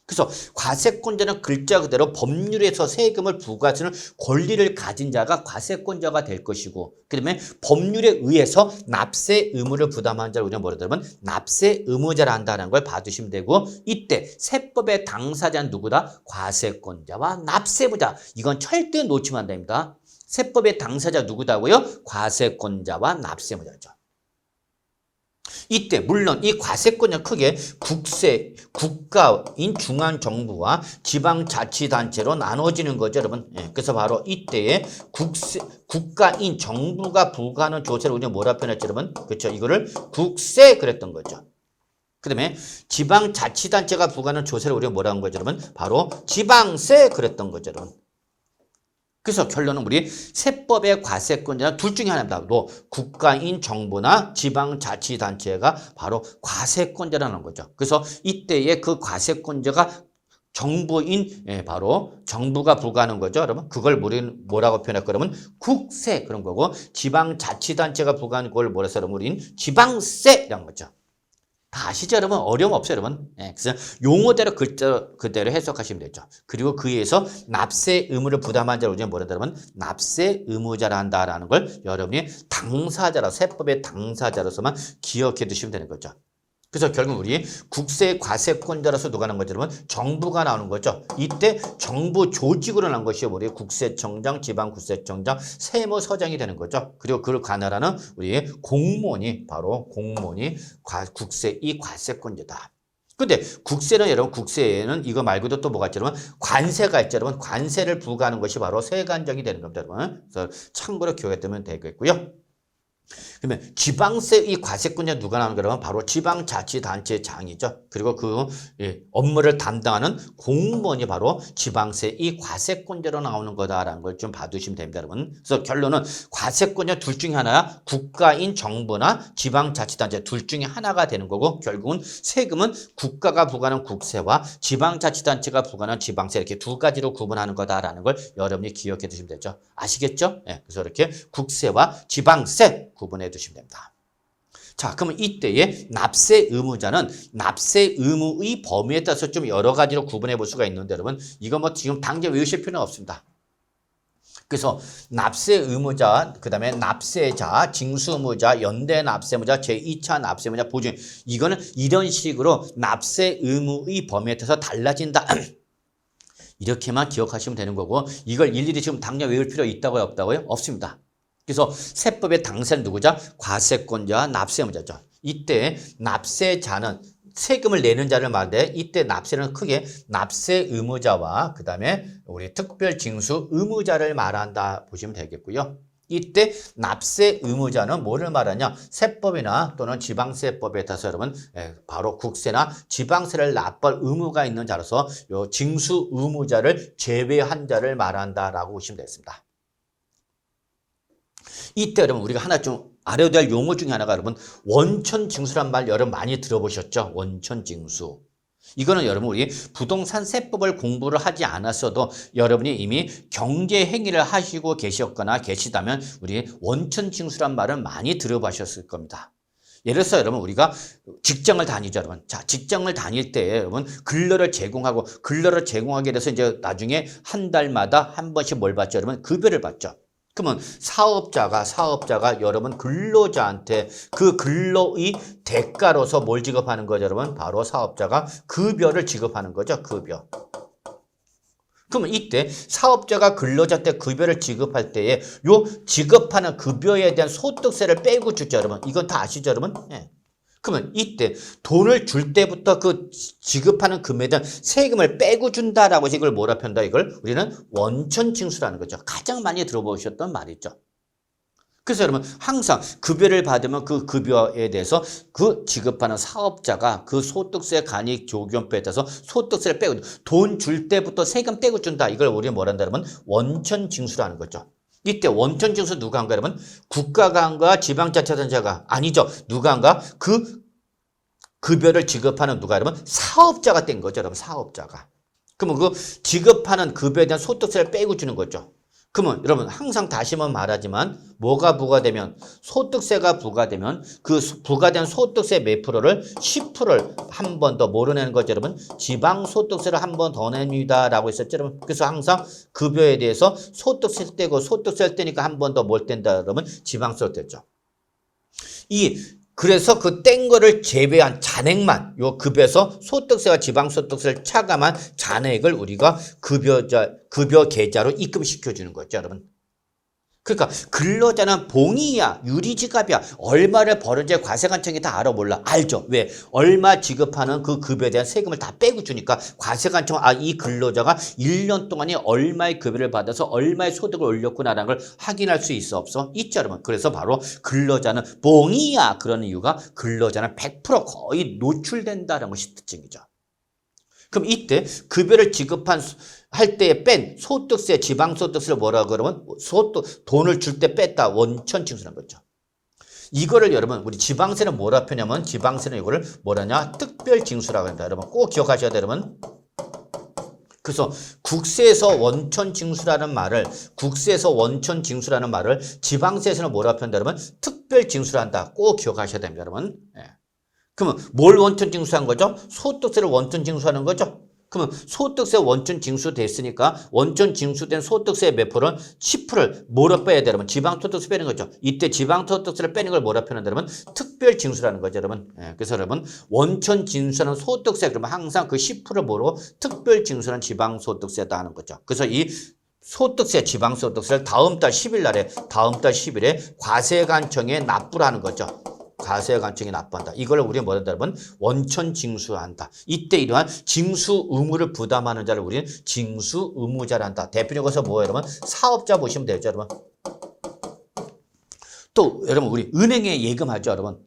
Speaker 1: 그래서 과세권자는 글자 그대로 법률에서 세금을 부과하는 권리를 가진 자가 과세권자가 될 것이고 그다음에 법률에 의해서 납세 의무를 부담하는 자를 우리가 뭐라 그러면 납세 의무자라 한다는 걸 봐두시면 되고 이때 세법의 당사자는 누구다? 과세권자와 납세의무자. 이건 절대 놓치면 안 됩니다. 세법의 당사자 누구다고요? 과세권자와 납세의무자죠. 이때 물론 이 과세권은 크게 국가인 중앙정부와 지방자치단체로 나눠지는 거죠, 여러분. 예, 그래서 바로 이때에 국가인 정부가 부과하는 조세를 우리가 뭐라 표현했죠, 여러분? 그렇죠. 이거를 국세 그랬던 거죠. 그 다음에 지방자치단체가 부과하는 조세를 우리가 뭐라 한 거죠, 여러분? 바로 지방세 그랬던 거죠, 여러분. 그래서 결론은 우리 세법의 과세권자는 둘 중에 하나입니다. 또 국가인 정부나 지방자치단체가 바로 과세권자라는 거죠. 그래서 이때의 그 과세권자가 정부인 바로 정부가 부과하는 거죠, 여러분. 그걸 우리는 뭐라고 표현할 거라면 국세 그런 거고 지방자치단체가 부과하는 걸 뭐라 해서 우리는 지방세라는 거죠. 다 아시죠, 여러분? 어려움 없어요, 여러분. 예, 그래서 용어대로 글자 그대로 해석하시면 되죠. 그리고 그에 의해서 납세 의무를 부담한 자를 우리가 뭐라 하면 납세 의무자라 한다라는 걸 여러분이 당사자라 세법의 당사자로서만 기억해 두시면 되는 거죠. 그래서 결국 우리 국세 과세권자로서 누가 나온 거죠, 여러분? 정부가 나오는 거죠. 이때 정부 조직으로 나온 것이 우리 국세청장, 지방국세청장, 세무서장이 되는 거죠. 그리고 그를 관할하는 우리 공무원이 바로 공무원이 국세 이 과세권자다. 근데 국세는 여러분 국세에는 이거 말고도 또 뭐가 있죠, 여러분? 관세가 있죠, 여러분. 관세를 부과하는 것이 바로 세관정이 되는 겁니다, 여러분. 그래서 참고로 기억해 두면 되겠고요. 그러면 지방세 이 과세권자 누가 나오는 거라면 바로 지방자치단체장이죠. 그리고 그 업무를 담당하는 공무원이 바로 지방세 이 과세권자로 나오는 거다라는 걸 좀 봐두시면 됩니다, 여러분. 그래서 결론은 과세권자 둘 중에 하나야 국가인 정부나 지방자치단체 둘 중에 하나가 되는 거고 결국은 세금은 국가가 부과하는 국세와 지방자치단체가 부과하는 지방세 이렇게 두 가지로 구분하는 거다라는 걸 여러분이 기억해 두시면 되죠. 아시겠죠? 네, 그래서 이렇게 국세와 지방세 구분해 두시면 됩니다. 자, 그러면 이때의 납세 의무자는 납세 의무의 범위에 따라서 좀 여러 가지로 구분해 볼 수가 있는데 여러분 이거 뭐 지금 당장 외우실 필요는 없습니다. 그래서 납세 의무자, 그 다음에 납세자, 징수 의무자, 연대 납세 의무자, 제2차 납세 의무자, 보증 이거는 이런 식으로 납세 의무의 범위에 따라서 달라진다. 이렇게만 기억하시면 되는 거고 이걸 일일이 지금 당장 외울 필요 있다고요? 없다고요? 없습니다. 그래서 세법의 당사자는 누구죠? 과세권자와 납세의무자죠. 이때 납세자는 세금을 내는 자를 말하는데 이때 납세는 크게 납세 의무자와 그 다음에 우리 특별징수 의무자를 말한다 보시면 되겠고요. 이때 납세 의무자는 뭐를 말하냐? 세법이나 또는 지방세법에 따라서 여러분 바로 국세나 지방세를 납부할 의무가 있는 자로서 요 징수 의무자를 제외한 자를 말한다라고 보시면 되겠습니다. 이때 여러분 우리가 하나 좀 알아야 될 용어 중에 하나가 여러분 원천징수란 말 여러분 많이 들어보셨죠? 원천징수. 이거는 여러분 우리 부동산 세법을 공부를 하지 않았어도 여러분이 이미 경제 행위를 하시고 계셨거나 계시다면 우리 원천징수란 말은 많이 들어보셨을 겁니다. 예를 들어서 여러분 우리가 직장을 다니죠, 여러분. 자, 직장을 다닐 때 여러분 근로를 제공하고 근로를 제공하게 돼서 이제 나중에 한 달마다 한 번씩 뭘 받죠, 여러분? 급여를 받죠. 그러면 사업자가 여러분 근로자한테 그 근로의 대가로서 뭘 지급하는 거죠, 여러분? 바로 사업자가 급여를 지급하는 거죠, 급여. 그러면 이때 사업자가 근로자한테 급여를 지급할 때에 요 지급하는 급여에 대한 소득세를 빼고 주죠, 여러분. 이건 다 아시죠, 여러분? 예. 그러면 이때 돈을 줄 때부터 그 지급하는 금액에 대한 세금을 빼고 준다라고 해서 이걸 뭐라 편다? 이걸 우리는 원천징수라는 거죠. 가장 많이 들어보셨던 말이죠. 그래서 여러분 항상 급여를 받으면 그 급여에 대해서 그 지급하는 사업자가 그 소득세 간이 조건표에 따라서 소득세를 빼고 돈 줄 때부터 세금 떼고 준다. 이걸 우리가 뭐란다 그러면 원천징수라는 거죠. 이때 원천징수 누가 한가 그러면 국가가 한가 지방자치단체가 아니죠. 누가 한가 그 급여를 지급하는 누가 그러면 사업자가 뗀 거죠. 여러분 사업자가. 그러면 그 지급하는 급여에 대한 소득세를 빼고 주는 거죠. 그러면 여러분 항상 다시 한번 말하지만 뭐가 부과되면 소득세가 부과되면 그 부과된 소득세 몇 프로를 10%를 한 번 더 뭐로 내는 거죠 여러분? 지방소득세를 한 번 더 냅니다 라고 했었죠 여러분. 그래서 항상 급여에 대해서 소득세를 떼고 소득세를 떼니까 한 번 더 뭘 뗀다 그러면 지방소득세 떼죠. 그래서 그 뗀 거를 제외한 잔액만 요 급여에서 소득세와 지방소득세를 차감한 잔액을 우리가 급여 계좌로 입금시켜 주는 거죠, 여러분. 그러니까 근로자는 봉이야, 유리지갑이야. 얼마를 버는지 과세관청이 다 알아 몰라? 알죠. 왜? 얼마 지급하는 그 급여에 대한 세금을 다 빼고 주니까 과세관청은 이 근로자가 1년 동안에 얼마의 급여를 받아서 얼마의 소득을 올렸구나라는 걸 확인할 수 있어 없어? 있죠, 여러분. 그래서 바로 근로자는 봉이야. 그런 이유가 근로자는 100% 거의 노출된다는 것이 특징이죠. 그럼 이때 급여를 할 때에 뺀 소득세, 지방소득세를 뭐라고 그러면 돈을 줄 때 뺐다. 원천징수라는 거죠. 이거를 여러분 우리 지방세는 뭐라 표냐면 지방세는 이거를 뭐라냐? 특별징수라고 한다. 여러분 꼭 기억하셔야 돼요. 여러분. 그래서 국세에서 원천징수라는 말을 지방세에서는 뭐라 표현한다. 여러분 특별징수를 한다. 꼭 기억하셔야 됩니다. 여러분. 예. 그러면 뭘 원천징수한 거죠? 소득세를 원천징수하는 거죠. 그러면 소득세 원천징수 됐으니까 원천징수된 소득세의 몇 프로는 10%를 뭐로 빼야 되냐면 지방소득세 빼는 거죠. 이때 지방소득세를 빼는 걸 뭐라 표현한다 그러면 특별징수라는 거죠, 여러분. 예, 그래서 여러분 원천징수는 소득세 그러면 항상 그 10%를 뭐로 특별징수는 지방소득세다 하는 거죠. 그래서 이 소득세, 지방소득세를 다음 달 10일에 과세관청에 납부를 하는 거죠. 과세관청이 납부한다. 이걸 우리는 뭐라 하면 원천징수한다. 이때 이러한 징수 의무를 부담하는 자를 우리는 징수 의무자를 한다. 대표적으로 뭐예요, 여러분? 사업자 보시면 되죠, 여러분. 또 여러분 우리 은행에 예금하죠, 여러분.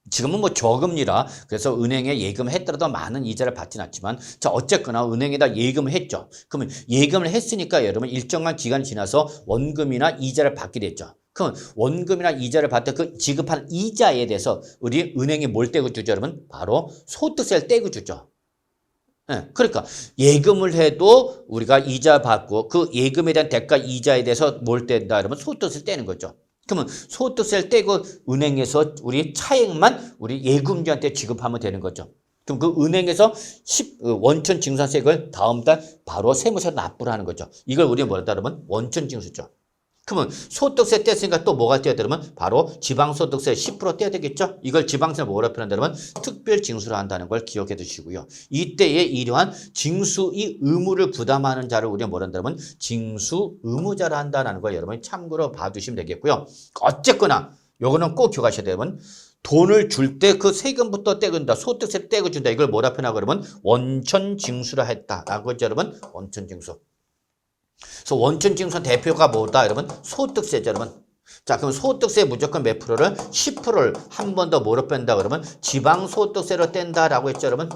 Speaker 1: 지금은 뭐 저금리라 그래서 은행에 예금했더라도 많은 이자를 받지는 않지만 자 어쨌거나 은행에다 예금을 했죠. 그러면 예금을 했으니까 여러분 일정한 기간이 지나서 원금이나 이자를 받게 됐죠. 그럼 원금이나 이자를 받을 그 지급하는 이자에 대해서 우리 은행이 뭘 떼고 주죠, 여러분? 바로 소득세를 떼고 주죠. 네, 그러니까 예금을 해도 우리가 이자 받고 그 예금에 대한 대가 이자에 대해서 뭘 뗀다, 여러분? 소득세를 떼는 거죠. 그러면 소득세를 떼고 은행에서 우리 차액만 우리 예금자한테 지급하면 되는 거죠. 그럼 그 은행에서 원천징수세액을 다음 달 바로 세무서 납부를 하는 거죠. 이걸 우리가 뭐라 하면 원천징수죠. 그러면 소득세 뗐으니까 또 뭐가 떼야 되면 바로 지방소득세 10% 떼야 되겠죠. 이걸 지방세를 뭐라 표현한다면 특별징수를 한다는 걸 기억해 두시고요. 이때에 이러한 징수의 의무를 부담하는 자를 우리가 뭐라 한다면 징수 의무자를 한다는 걸 여러분이 참고로 봐두시면 되겠고요. 어쨌거나 요거는 꼭 기억하셔야 되면 돈을 줄 때 그 세금부터 떼준다. 소득세 떼고 준다. 이걸 뭐라 표현하고 그러면 원천징수를 했다라고 하죠, 여러분. 원천징수. 그래서 원천징수 대표가 뭐다, 여러분? 소득세죠, 여러분. 자, 그럼 소득세 무조건 몇 프로를? 10%를 한 번 더 뭐로 뺀다, 그러면? 지방소득세로 뗀다라고 했죠, 여러분?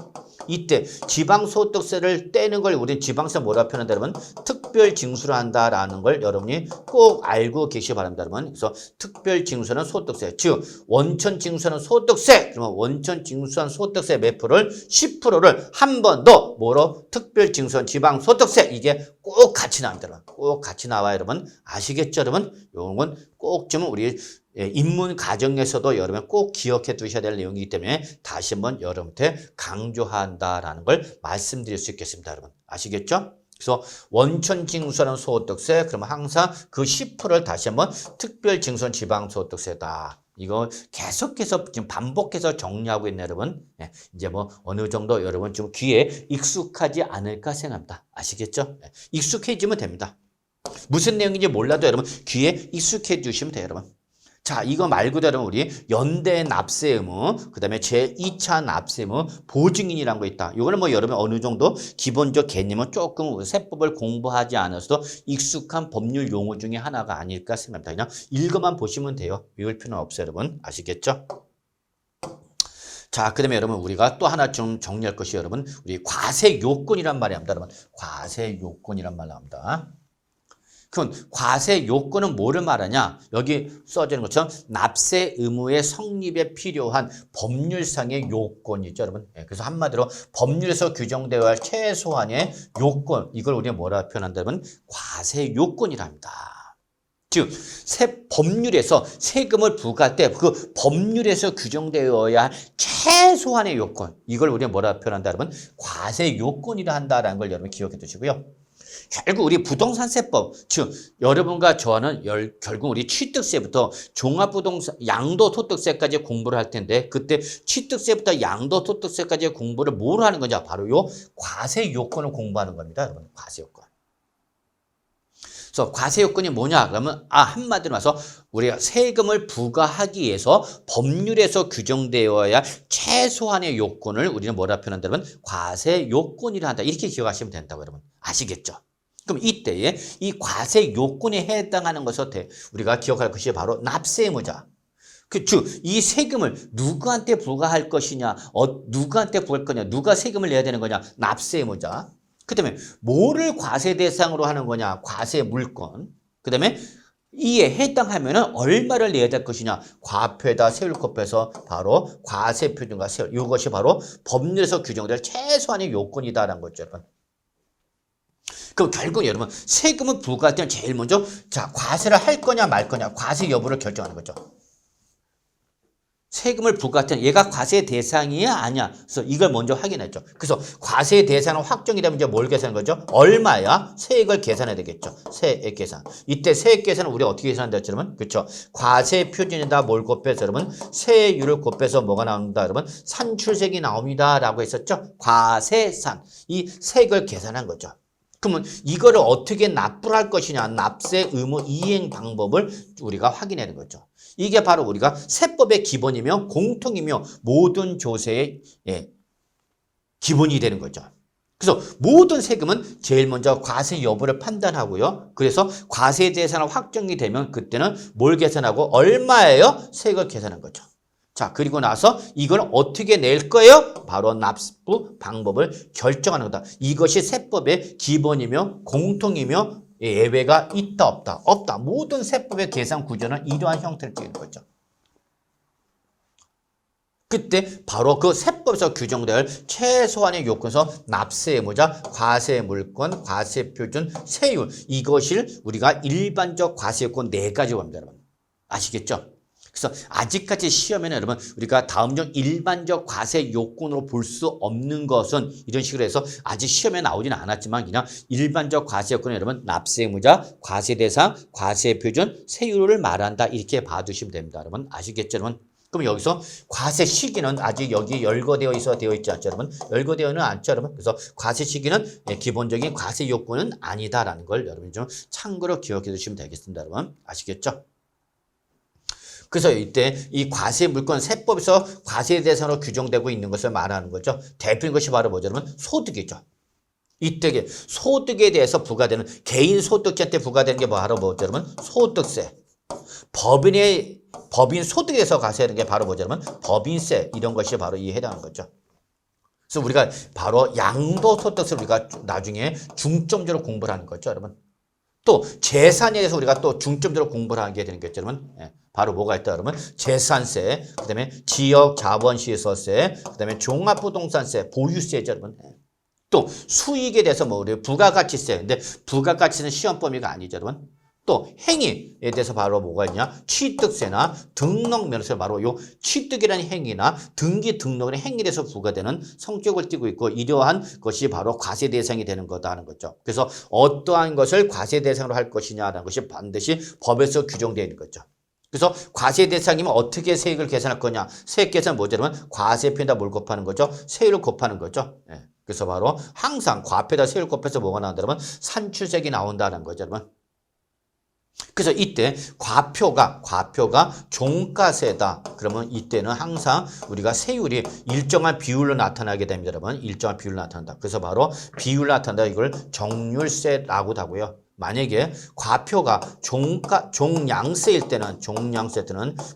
Speaker 1: 이때 지방소득세를 떼는 걸 우리는 지방세 뭐라 표현한다, 여러분? 특별징수를 한다라는 걸 여러분이 꼭 알고 계시기 바랍니다, 여러분. 그래서 특별징수는 소득세, 즉 원천징수는 소득세. 그러면 원천징수한 소득세 몇 프로를? 10%를 한 번 더 뭐로? 특별징수한 지방소득세. 이게 꼭 같이 나옵니다. 꼭 같이 나와요, 여러분. 아시겠죠, 여러분? 요건 꼭 좀 우리 입문 과정에서도 여러분 꼭 기억해 두셔야 될 내용이기 때문에 다시 한번 여러분한테 강조한다라는 걸 말씀드릴 수 있겠습니다, 여러분. 아시겠죠? 그래서 원천징수하는 소득세, 그러면 항상 그 10%를 다시 한번 특별징수한 지방소득세다. 이거 계속해서 지금 반복해서 정리하고 있는 여러분. 네, 이제 뭐 어느 정도 여러분 좀 귀에 익숙하지 않을까 생각합니다. 아시겠죠? 네, 익숙해지면 됩니다. 무슨 내용인지 몰라도 여러분 귀에 익숙해 주시면 돼요, 여러분. 자, 이거 말 그대로 우리 연대 납세 의무, 그 다음에 제2차 납세 의무, 보증인이라는 거 있다. 이거는 뭐 여러분 어느 정도 기본적 개념은 조금 세법을 공부하지 않아서도 익숙한 법률 용어 중에 하나가 아닐까 생각합니다. 그냥 읽어만 보시면 돼요. 외울 필요는 없어요, 여러분. 아시겠죠? 자, 그 다음에 여러분 우리가 또 하나 좀 정리할 것이 여러분 우리 과세 요건이란 말이 합니다. 여러분 과세 요건이란 말 나옵니다. 그럼 과세 요건은 뭐를 말하냐? 여기 써져 있는 것처럼 납세 의무의 성립에 필요한 법률상의 요건이죠, 여러분. 예, 그래서 한마디로 법률에서 규정되어야 할 최소한의 요건, 이걸 우리가 뭐라 표현한다면 과세 요건이라 합니다. 즉, 법률에서 세금을 부과할 때 그 법률에서 규정되어야 할 최소한의 요건, 이걸 우리가 뭐라 표현한다면 과세 요건이라 한다라는 걸 여러분 기억해 두시고요. 결국 우리 부동산세법, 즉 여러분과 저는 결국 우리 취득세부터 종합부동산 양도소득세까지 공부를 할 텐데 그때 취득세부터 양도소득세까지 공부를 뭘 하는 거냐? 바로 요 과세 요건을 공부하는 겁니다. 여러분, 과세 요건. 그래서 과세 요건이 뭐냐? 그러면 한마디로 말해서 우리가 세금을 부과하기 위해서 법률에서 규정되어야 할 최소한의 요건을 우리는 뭐라 표현한다면 과세 요건이라 한다. 이렇게 기억하시면 된다고 여러분. 아시겠죠? 그럼 이때에 이 과세 요건에 해당하는 것을 우리가 기억할 것이 바로 납세 의무자. 즉, 이 세금을 누구한테 부과할 것이냐, 누구한테 부과할 거냐, 누가 세금을 내야 되는 거냐, 납세 의무자. 그 다음에 뭐를 과세 대상으로 하는 거냐, 과세 물건. 그 다음에 이에 해당하면 얼마를 내야 될 것이냐, 과표에다 세율 곱해서 바로 과세 표준과 세율. 이것이 바로 법률에서 규정될 최소한의 요건이다라는 거죠, 여러분. 그럼 결국 여러분 세금을 부과할 때는 제일 먼저 자 과세를 할 거냐 말 거냐 과세 여부를 결정하는 거죠. 세금을 부과할 때는 얘가 과세 대상이야 아니야. 그래서 이걸 먼저 확인했죠. 그래서 과세 대상은 확정이 되면 이제 뭘 계산하는 거죠? 얼마야? 세액을 계산해야 되겠죠. 세액 계산. 이때 세액 계산은 우리가 어떻게 계산한다 했죠, 여러분? 그렇죠. 과세 표준에다 뭘 곱해서 여러분 세율을 곱해서 뭐가 나옵니다, 여러분? 산출세액이 나옵니다라고 했었죠. 과세산. 이 세액을 계산한 거죠. 그러면 이거를 어떻게 납부를 할 것이냐, 납세 의무 이행 방법을 우리가 확인하는 거죠. 이게 바로 우리가 세법의 기본이며 공통이며 모든 조세의 기본이 되는 거죠. 그래서 모든 세금은 제일 먼저 과세 여부를 판단하고요. 그래서 과세 대상이 확정이 되면 그때는 뭘 계산하고 얼마예요? 세액을 계산한 거죠. 자, 그리고 나서 이걸 어떻게 낼 거예요? 바로 납부 방법을 결정하는 거다. 이것이 세법의 기본이며 공통이며 예외가 있다 없다? 없다. 모든 세법의 계산 구조는 이러한 형태를 띠는 거죠. 그때 바로 그 세법에서 규정될 최소한의 요건에서 납세 의무자, 과세 물건, 과세 표준, 세율 이것을 우리가 일반적 과세 요건 4가지로 합니다. 여러분. 아시겠죠? 그래서 아직까지 시험에는 여러분 우리가 다음 중 일반적 과세 요건으로 볼 수 없는 것은 이런 식으로 해서 아직 시험에 나오지는 않았지만 그냥 일반적 과세 요건은 여러분 납세 의무자, 과세 대상, 과세 표준, 세율을 말한다 이렇게 봐두시면 됩니다. 여러분 아시겠죠? 여러분? 그럼 여기서 과세 시기는 아직 여기 열거되어 있지 않죠, 여러분? 열거되어는 않죠, 여러분? 그래서 과세 시기는 기본적인 과세 요건은 아니다라는 걸 여러분 좀 참고로 기억해 두시면 되겠습니다, 여러분. 아시겠죠? 그래서 이때 이 과세 물건 세법에서 과세 대상으로 규정되고 있는 것을 말하는 거죠. 대표적인 것이 바로 뭐죠, 여러분? 소득이죠. 이때 소득에 대해서 부과되는 개인 소득자한테 부과되는 게 바로 뭐죠, 여러분? 소득세. 법인 소득에서 과세하는 게 바로 뭐죠, 여러분? 법인세. 이런 것이 바로 이에 해당하는 거죠. 그래서 우리가 바로 양도소득세를 우리가 나중에 중점적으로 공부를 하는 거죠, 여러분. 또 재산에 대해서 우리가 또 중점적으로 공부를 하게 되는 거죠, 여러분. 바로 뭐가 있다, 여러분? 재산세, 그 다음에 지역 자본시설세, 그 다음에 종합부동산세, 보유세죠, 여러분. 또 수익에 대해서 뭐 우리 부가가치세. 근데 부가가치는 시험 범위가 아니죠, 여러분. 또 행위에 대해서 바로 뭐가 있냐? 취득세나 등록면허세 바로 요 취득이라는 행위나 등기 등록의 행위에 대해서 부과되는 성격을 띠고 있고 이러한 것이 바로 과세 대상이 되는 거다 하는 거죠. 그래서 어떠한 것을 과세 대상으로 할 것이냐라는 것이 반드시 법에서 규정되어 있는 거죠. 그래서 과세 대상이면 어떻게 세액을 계산할 거냐? 세액 계산 뭐죠? 여러분? 과세표에다 뭘 곱하는 거죠? 세율을 곱하는 거죠. 그래서 바로 항상 과표에다 세율 곱해서 뭐가 나온다? 여러분? 산출세액이 나온다는 거죠, 여러분. 그래서 이때 과표가 종가세다. 그러면 이때는 항상 우리가 세율이 일정한 비율로 나타나게 됩니다. 여러분, 일정한 비율로 나타난다. 그래서 바로 비율로 나타난다. 이걸 정률세라고도 하고요. 만약에 과표가 종량세일 때는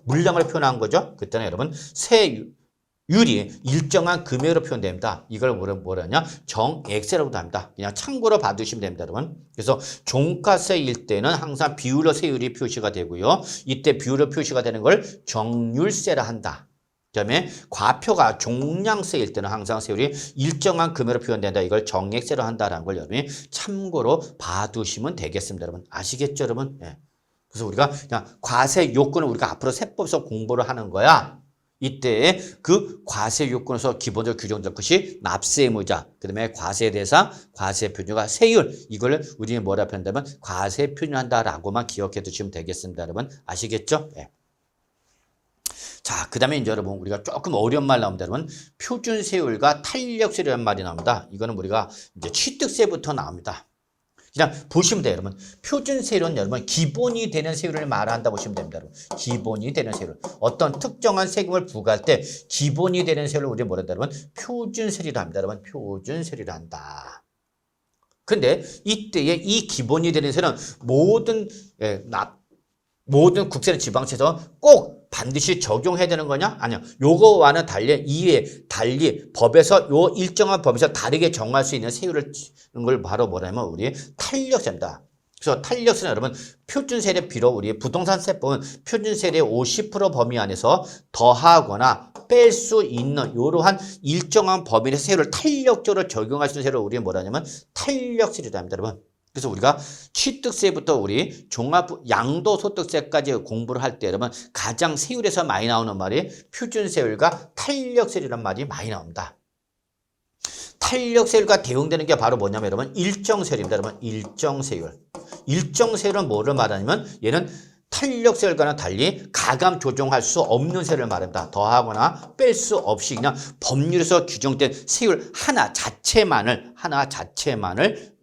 Speaker 1: 물량을 표현한 거죠. 그때는 여러분 세율이 일정한 금액으로 표현됩니다. 이걸 뭐라냐? 정액세라고도 합니다. 그냥 참고로 봐두시면 됩니다, 여러분. 그래서 종가세일 때는 항상 비율로 세율이 표시가 되고요. 이때 비율로 표시가 되는 걸 정률세라 한다. 그다음에 과표가 종량세일 때는 항상 세율이 일정한 금액으로 표현된다. 이걸 정액세로 한다라는 걸 여러분이 참고로 봐두시면 되겠습니다, 여러분. 아시겠죠, 여러분? 예. 그래서 우리가 그냥 과세 요건을 우리가 앞으로 세법에서 공부를 하는 거야. 이때 그 과세 요건에서 기본적으로 규정될 것이 납세 의무자, 그다음에 과세 대상, 과세 표준과 세율, 이걸 우리는 뭐라 표현한다면 과세 표준한다라고만 기억해 두시면 되겠습니다, 여러분. 아시겠죠? 예. 자, 그다음에 이제 여러분 우리가 조금 어려운 말 나옵니다, 여러분. 표준세율과 탄력세율이라는 말이 나옵니다. 이거는 우리가 이제 취득세부터 나옵니다. 그냥 보시면 돼요, 여러분. 표준세율은 여러분 기본이 되는 세율을 말한다 보시면 됩니다, 여러분. 기본이 되는 세율. 어떤 특정한 세금을 부과할 때 기본이 되는 세율을 우리 뭐라 한다, 여러분? 표준세율이라 합니다, 여러분. 표준세율이라 한다. 근데 이때에 이 기본이 되는 세율은 모든 국세나 지방세에서 꼭 반드시 적용해야 되는 거냐? 아니요. 요거와는 달리 법에서 요 일정한 법에서 다르게 정할 수 있는 세율을 걸 바로 뭐라면 우리 탄력세입니다. 그래서 탄력세는 여러분 표준세율의 비록 우리 부동산세법은 표준세율의 50% 범위 안에서 더하거나 뺄 수 있는 이러한 일정한 범위 내에서 세율을 탄력적으로 적용할 수 있는 세율을 우리는 뭐라냐면 탄력세율이라고 합니다, 여러분. 그래서 우리가 취득세부터 우리 양도소득세까지 공부를 할 때 여러분 가장 세율에서 많이 나오는 말이 표준세율과 탄력세율이라는 말이 많이 나옵니다. 탄력세율과 대응되는 게 바로 뭐냐면 여러분 일정세율입니다. 여러분 일정세율. 일정세율은 뭐를 말하냐면 얘는 탄력세율과는 달리 가감 조정할 수 없는 세율을 말합니다. 더하거나 뺄 수 없이 그냥 법률에서 규정된 세율 하나 자체만을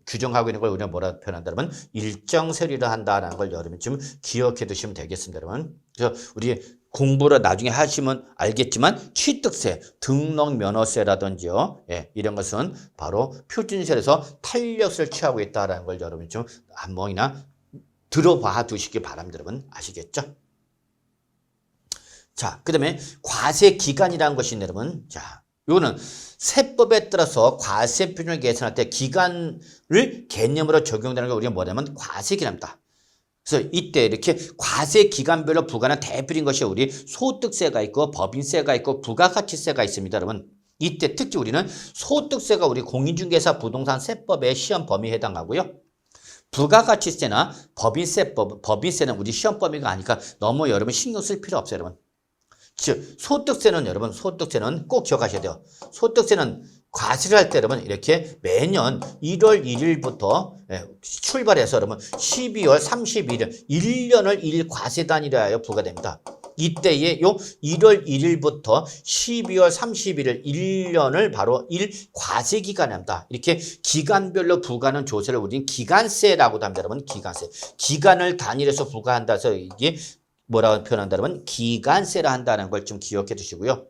Speaker 1: 규정하고 있는 걸 우리가 뭐라 표현한다면 일정세율이라 한다라는 걸 여러분 좀 기억해 두시면 되겠습니다, 여러분. 그래서 우리 공부를 나중에 하시면 알겠지만 취득세, 등록면허세라든지요, 예, 이런 것은 바로 표준세에서 탄력세를 취하고 있다라는 걸 여러분 좀 한 번이나 들어봐 두시기 바랍니다, 여러분. 아시겠죠? 자, 그다음에 과세 기간이라는 것이 여러분, 자, 요거는 세법에 따라서 과세 표준을 계산할 때 기간을 개념으로 적용되는 걸 우리가 뭐냐면 과세기간입니다. 그래서 이때 이렇게 과세 기간별로 부과하는 대표적인 것이 우리 소득세가 있고 법인세가 있고 부가가치세가 있습니다, 여러분. 이때 특히 우리는 소득세가 우리 공인중개사 부동산 세법의 시험 범위에 해당하고요. 부가가치세나 법인세는 우리 시험 범위가 아니니까 너무 여러분 신경 쓸 필요 없어요, 여러분. 즉 소득세는 여러분 꼭 기억하셔야 돼요. 소득세는 과세를 할 때 여러분 이렇게 매년 1월 1일부터 출발해서 여러분 12월 31일 1년을 1과세단위로 하여 부과됩니다. 이때에 요 1월 1일부터 12월 31일 1년을 바로 1과세기간에 합니다. 이렇게 기간별로 부과하는 조세를 우리는 기간세라고도 합니다, 여러분. 기간세. 기간을 단위로서 부과한다 해서 이게 뭐라고 표현한다면 기간세라 한다는 걸 좀 기억해 두시고요.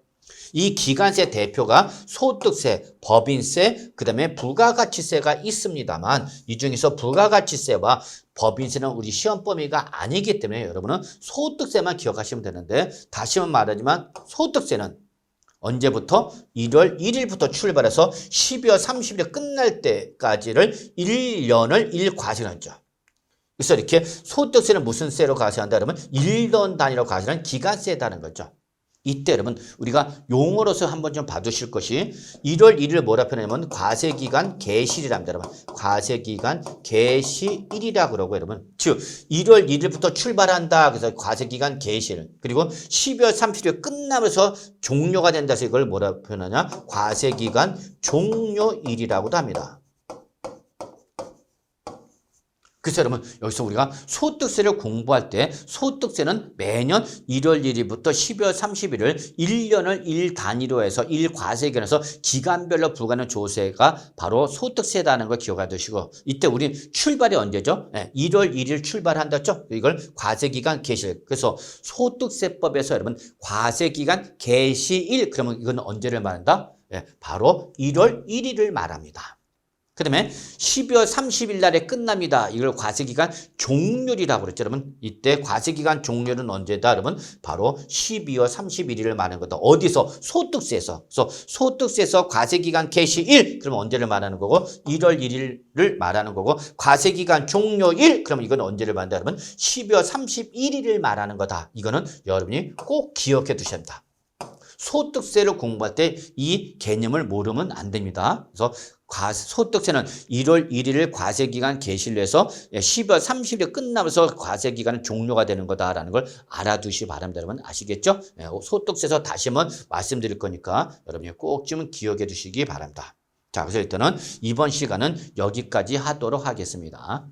Speaker 1: 이 기간세 대표가 소득세, 법인세, 그 다음에 부가가치세가 있습니다만 이 중에서 부가가치세와 법인세는 우리 시험 범위가 아니기 때문에 여러분은 소득세만 기억하시면 되는데 다시 한번 말하지만 소득세는 언제부터? 1월 1일부터 출발해서 12월 30일 끝날 때까지를 1년을 1과세하죠. 그래서 이렇게 소득세는 무슨 세로 과세한다 그러면 1년 단위로 과세하는 기간세다는 거죠. 이때 여러분 우리가 용어로서 한번 좀 봐두실 것이 1월 1일 뭐라 표현하냐면 과세기간 개시일이랍니다, 여러분. 과세기간 개시일이라고 그러고 여러분. 즉 1월 1일부터 출발한다. 그래서 과세기간 개시일. 그리고 12월 30일 끝나면서 종료가 된다 해서 이걸 뭐라 표현하냐? 과세기간 종료일이라고도 합니다. 그래서 여러분 여기서 우리가 소득세를 공부할 때 소득세는 매년 1월 1일부터 12월 31일 1년을 1단위로 해서 1과세기로 기간별로 부과하는 조세가 바로 소득세라는 걸 기억해 두시고 이때 우리 출발이 언제죠? 1월 1일 출발한다죠? 이걸 과세기간 개시일. 그래서 소득세법에서 여러분 과세기간 개시일 그러면 이건 언제를 말한다? 바로 1월 1일을 말합니다. 그 다음에 12월 30일 날에 끝납니다. 이걸 과세기간 종료일이라고 그랬죠, 여러분. 이때 과세기간 종료는 언제다, 여러분? 바로 12월 31일을 말하는 거다. 어디서? 소득세에서. 그래서 소득세에서 과세기간 개시일, 그러면 언제를 말하는 거고? 1월 1일을 말하는 거고, 과세기간 종료일, 그러면 이건 언제를 말한다, 여러분? 12월 31일을 말하는 거다. 이거는 여러분이 꼭 기억해 두셔야 합니다. 소득세를 공부할 때 이 개념을 모르면 안 됩니다. 그래서 소득세는 1월 1일 과세기간 개시를 해서 12월 30일 끝나면서 과세기간은 종료가 되는 거다라는 걸 알아두시기 바랍니다. 여러분 아시겠죠? 소득세에서 다시 한번 말씀드릴 거니까 여러분이 꼭 좀 기억해 두시기 바랍니다. 자, 그래서 일단은 이번 시간은 여기까지 하도록 하겠습니다.